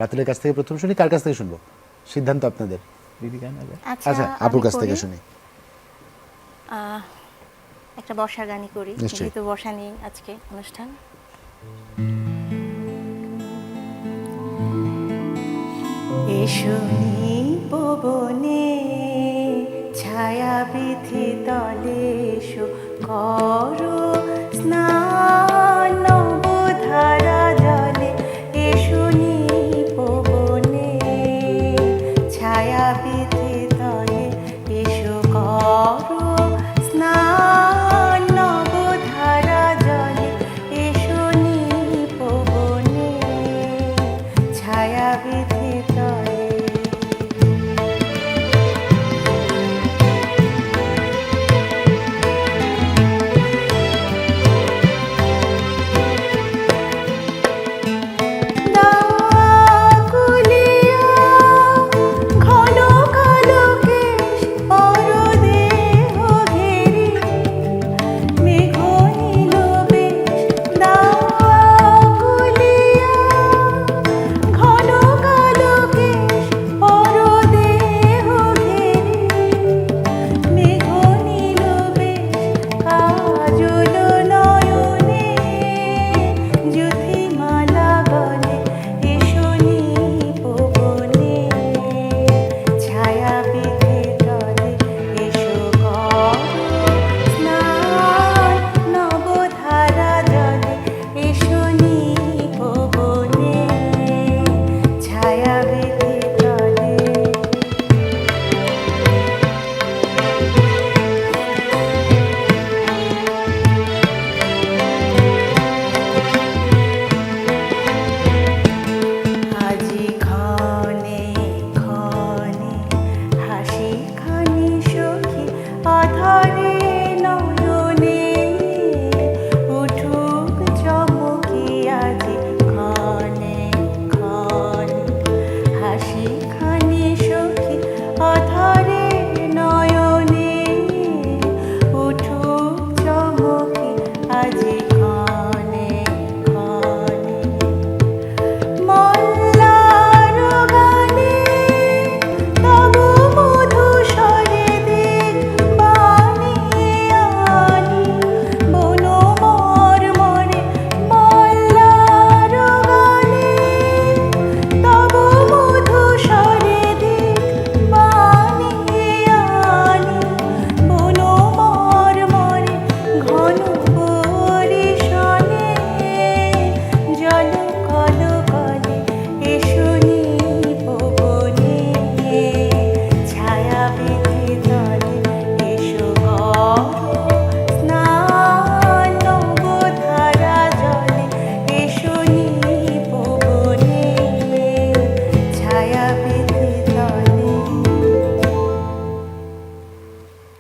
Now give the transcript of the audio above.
রাতুলের কাছ থেকে প্রথম শুনি, কার কাছ থেকে শুনবো সিদ্ধান্ত আপনাদের? আচ্ছা আপুর কাছ থেকে শুনি। একটা বর্ষার গানই করি, নিশ্চয়ই। যেহেতু বর্ষা নিয়ে আজকে অনুষ্ঠান। এসো পবনে ছায়া বিধি তলে এসো করো স্নান নবধারা জলে। এসো পবনে ছায়া বিধি তলে এসো করো স্নান নবধারা জলে। এসো পবনে ছায়া বিধি